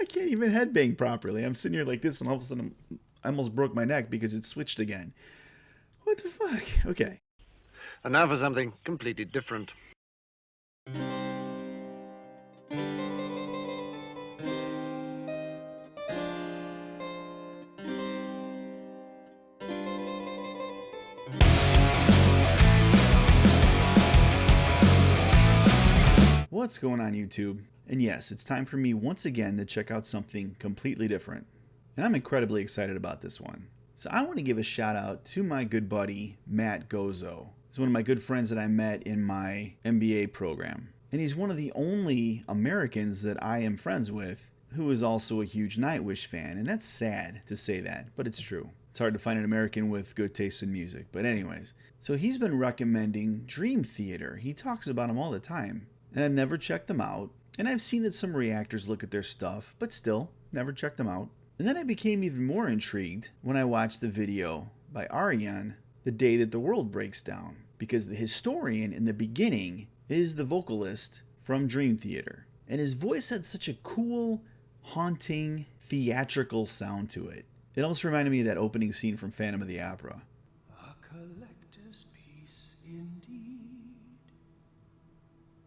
I can't even headbang properly. I'm sitting here like this, and all of a sudden I almost broke my neck because it switched again. What the fuck? Okay. And now for something completely different. What's going on, YouTube? And yes, it's time for me once again to check out something completely different. And I'm incredibly excited about this one. So I want to give a shout out to my good buddy, Matt Gozo. He's one of my good friends that I met in my MBA program. And he's one of the only Americans that I am friends with who is also a huge Nightwish fan. And that's sad to say that, but it's true. It's hard to find an American with good taste in music. But anyways, so he's been recommending Dream Theater. He talks about them all the time. And I've never checked them out. And I've seen that some reactors look at their stuff, but still, never checked them out. And then I became even more intrigued when I watched the video by Aryan, The Day That the World Breaks Down. Because the historian in the beginning is the vocalist from Dream Theater. And his voice had such a cool, haunting, theatrical sound to it. It almost reminded me of that opening scene from Phantom of the Opera. A collector's piece indeed.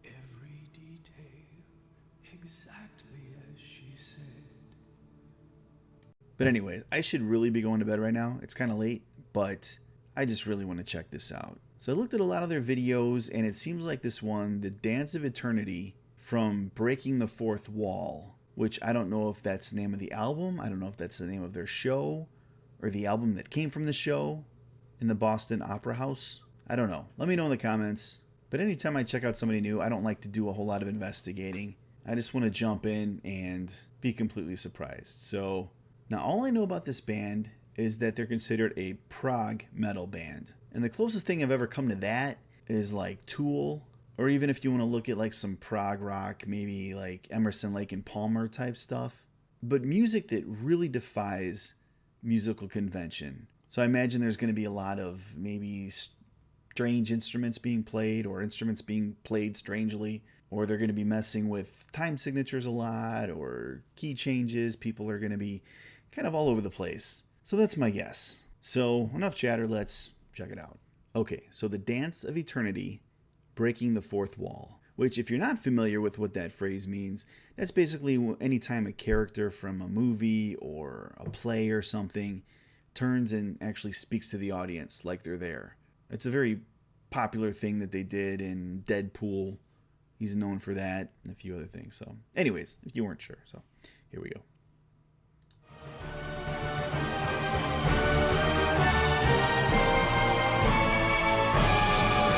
Every detail exactly as she said. But anyway, I should really be going to bed right now. It's kind of late, but I just really want to check this out. So I looked at a lot of their videos, and it seems like this one, The Dance of Eternity from Breaking the Fourth Wall, which I don't know if that's the name of the album. I don't know if that's the name of their show or the album that came from the show in the Boston Opera House. I don't know. Let me know in the comments. But anytime I check out somebody new, I don't like to do a whole lot of investigating. I just want to jump in and be completely surprised. So now all I know about this band is that they're considered a prog metal band. And the closest thing I've ever come to that is like Tool, or even if you want to look at like some prog rock, maybe like Emerson, Lake and Palmer type stuff. But music that really defies musical convention. So I imagine there's going to be a lot of maybe strange instruments being played, or instruments being played strangely, or they're going to be messing with time signatures a lot, or key changes. People are going to be kind of all over the place. So that's my guess. So enough chatter, let's check it out. Okay, so The Dance of Eternity, Breaking the Fourth Wall, which if you're not familiar with what that phrase means, that's basically anytime a character from a movie or a play or something turns and actually speaks to the audience like they're there. It's a very popular thing that they did in Deadpool. He's known for that and a few other things. So anyways, if you weren't sure, so here we go.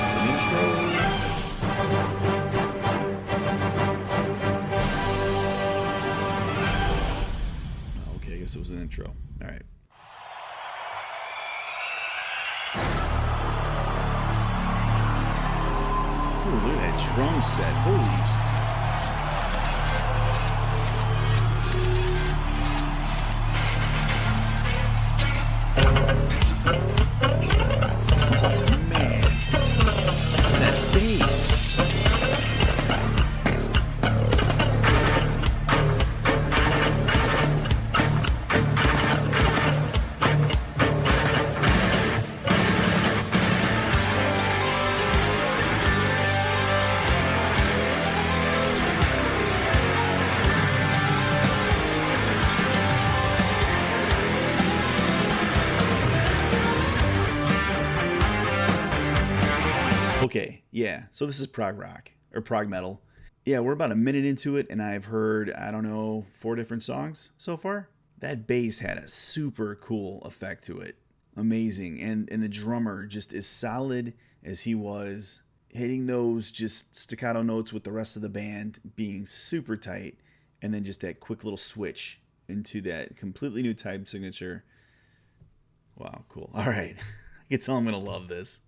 It's an intro. Okay, I guess it was an intro. All right. Ooh, look at that drum set. Holy. Man. That bass. Okay, yeah, so this is prog rock, or prog metal. Yeah, we're about a minute into it, and I've heard, I don't know, 4 different songs so far. That bass had a super cool effect to it. Amazing, and the drummer just as solid as he was, hitting those just staccato notes with the rest of the band, being super tight, and then just that quick little switch into that completely new time signature. Wow, cool. All right, I can tell I'm going to love this.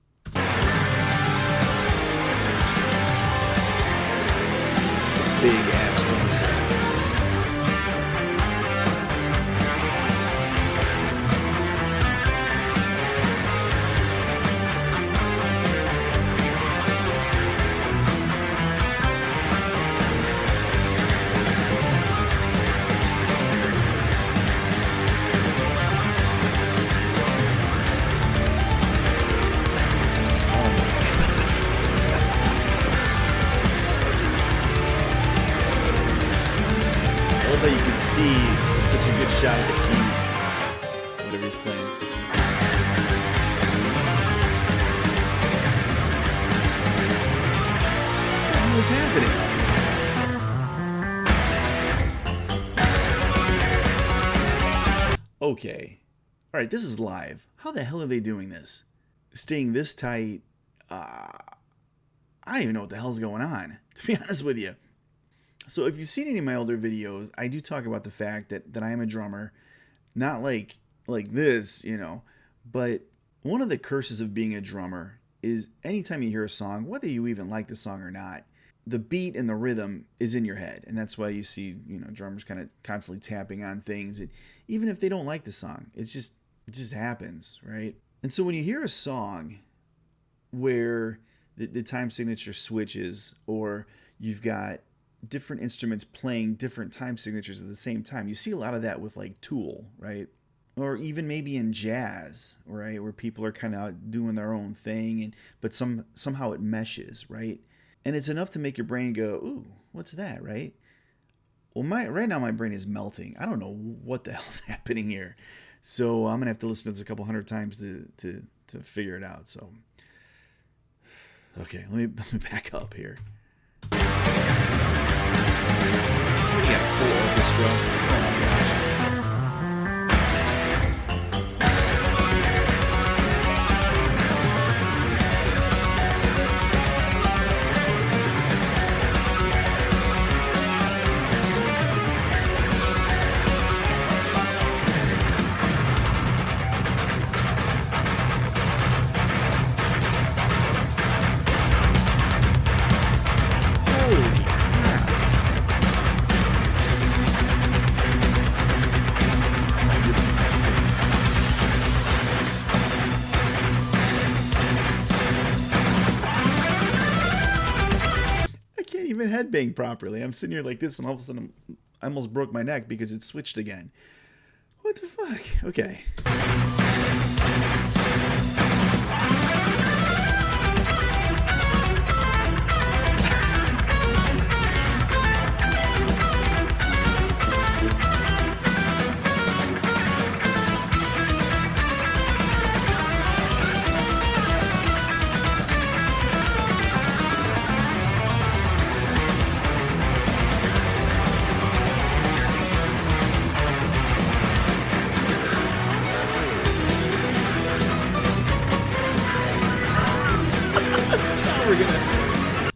Big ass drum set. love how you can see such a good shot of the keys. Whatever he's playing. What is happening? Okay. Alright, this is live. How the hell are they doing this? Staying this tight. I don't even know what the hell's going on, to be honest with you. So if you've seen any of my older videos, I do talk about the fact that I am a drummer. Not like this, you know. But one of the curses of being a drummer is anytime you hear a song, whether you even like the song or not, the beat and the rhythm is in your head. And that's why you see, you know, drummers kind of constantly tapping on things. And even if they don't like the song, it just happens, right? And so when you hear a song where the time signature switches, or you've got different instruments playing different time signatures at the same time, you see a lot of that with like Tool, right? Or even maybe in jazz, right? Where people are kind of doing their own thing, but somehow it meshes, right? And it's enough to make your brain go, ooh, what's that, right? Well, right now my brain is melting. I don't know what the hell's happening here. So I'm going to have to listen to this a couple hundred times to figure it out. So, okay, let me back up here. We got a full orchestra. Oh my gosh. Headbang properly. I'm sitting here like this, and all of a sudden I almost broke my neck because it switched again. What the fuck? Okay.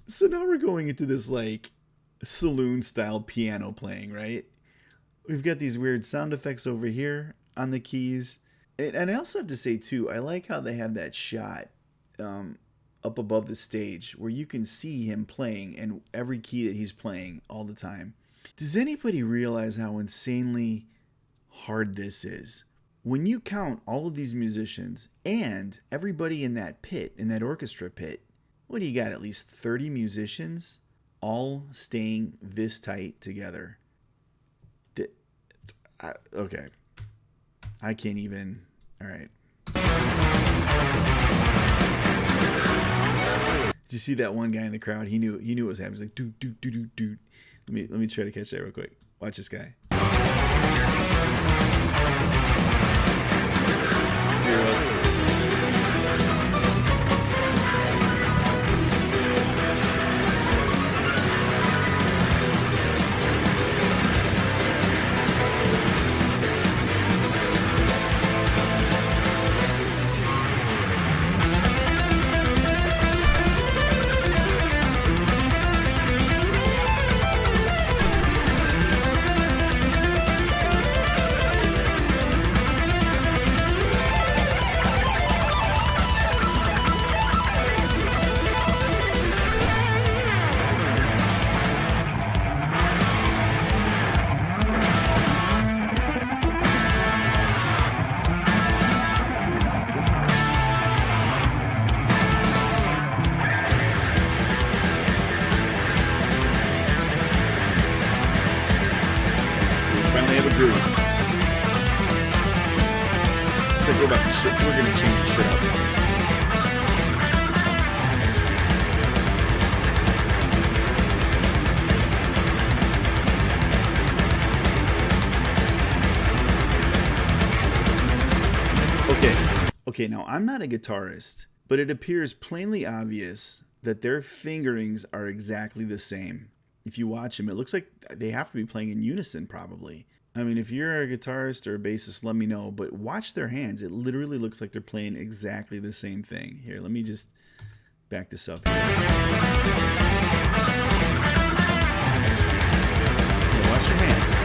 So now we're going into this like saloon style piano playing, right? We've got these weird sound effects over here on the keys. And I also have to say too, I like how they have that shot up above the stage where you can see him playing and every key that he's playing all the time. Does anybody realize how insanely hard this is? When you count all of these musicians and everybody in that pit, in that orchestra pit, what do you got? At least 30 musicians all staying this tight together. Okay. I can't even. All right. Did you see that one guy in the crowd? He knew what was happening. He's like, dude, dude, dude, dude, dude. Let me try to catch that real quick. Watch this guy. Here it was. groove. It's like we're gonna change the shit up. Okay, now I'm not a guitarist, but it appears plainly obvious that their fingerings are exactly the same. If you watch them, it looks like they have to be playing in unison, probably. I mean, if you're a guitarist or a bassist, let me know, but watch their hands. It literally looks like they're playing exactly the same thing. Here, let me just back this up here. Yeah, watch your hands.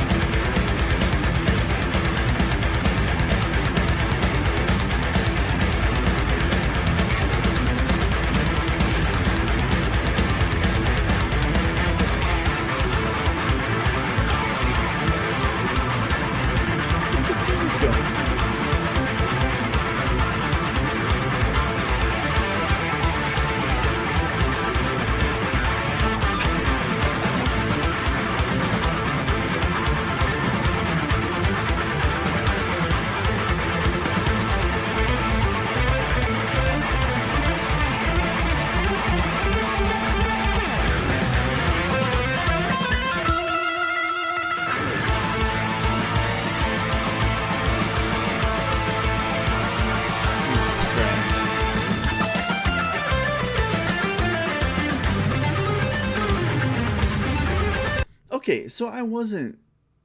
Okay, so I wasn't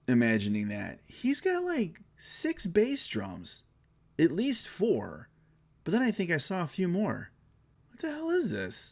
imagining that. He's got like 6 bass drums, at least 4, but then I think I saw a few more. What the hell is this?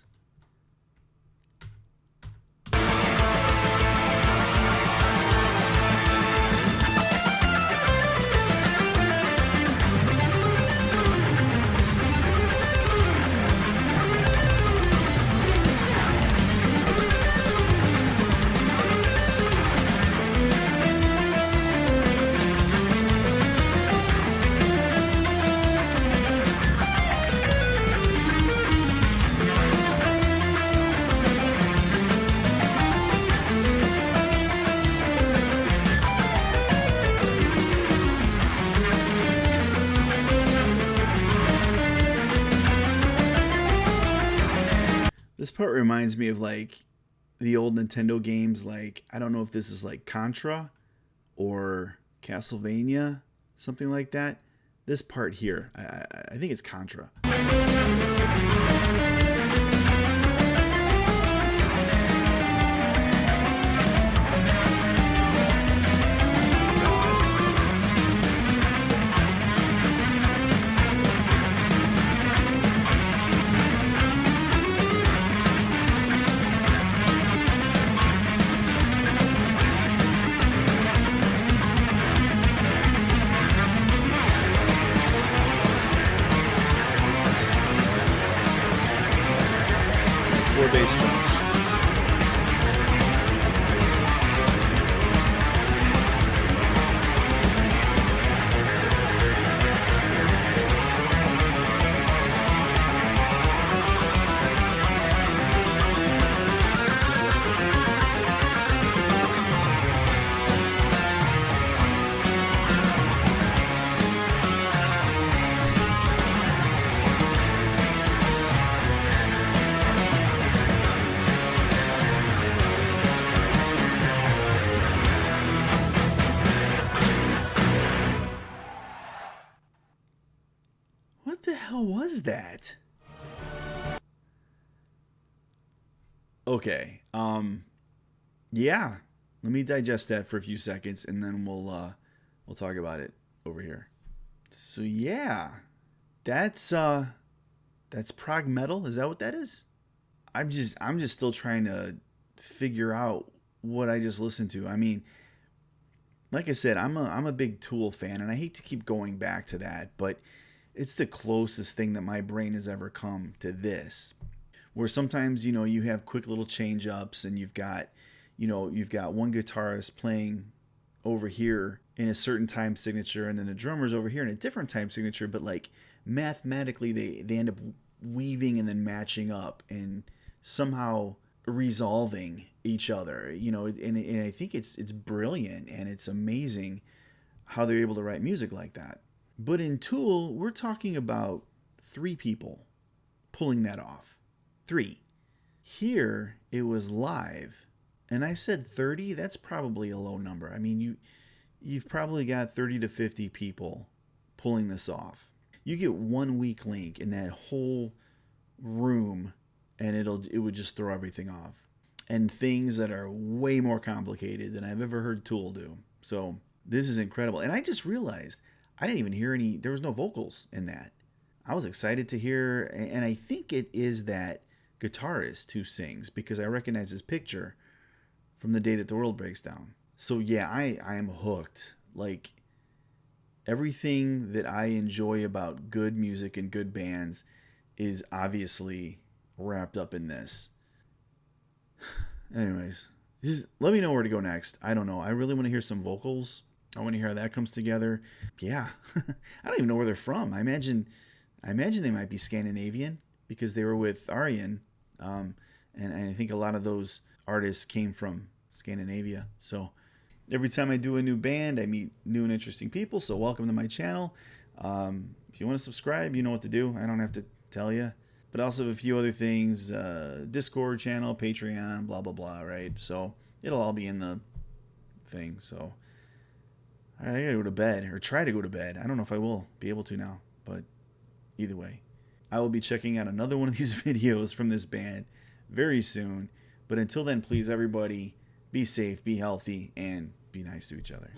This part reminds me of like the old Nintendo games, like I don't know if this is like Contra or Castlevania, something like that. This part here, I think it's Contra. Four bass drums. What the hell was that? Okay. Yeah. Let me digest that for a few seconds and then we'll talk about it over here. So yeah. That's prog metal. Is that what that is? I'm just still trying to figure out what I just listened to. I mean, like I said, I'm a big Tool fan and I hate to keep going back to that, but it's the closest thing that my brain has ever come to this. Where sometimes, you have quick little change ups and you've got one guitarist playing over here in a certain time signature and then the drummer's over here in a different time signature, but like mathematically they end up weaving and then matching up and somehow resolving each other, and I think it's brilliant and it's amazing how they're able to write music like that. But in Tool, we're talking about 3 people pulling that off. 3. Here, it was live. And I said 30, that's probably a low number. I mean, you've probably got 30 to 50 people pulling this off. You get one weak link in that whole room, and it would just throw everything off. And things that are way more complicated than I've ever heard Tool do. So this is incredible. And I just realized I didn't even hear there was no vocals in that. I was excited to hear, and I think it is that guitarist who sings, because I recognize his picture from The Day That the World Breaks Down. So yeah, I am hooked. Like, everything that I enjoy about good music and good bands is obviously wrapped up in this. Anyways, let me know where to go next. I don't know. I really want to hear some vocals. I want to hear how that comes together. Yeah. I don't even know where they're from. I imagine they might be Scandinavian, because they were with Arjen. And I think a lot of those artists came from Scandinavia. So every time I do a new band, I meet new and interesting people. So welcome to my channel. If you want to subscribe, you know what to do. I don't have to tell you. But I also have a few other things, Discord channel, Patreon, blah, blah, blah, right? So it'll all be in the thing. So I gotta go to bed, or try to go to bed. I don't know if I will be able to now, but either way, I will be checking out another one of these videos from this band very soon. But until then, please, everybody, be safe, be healthy, and be nice to each other.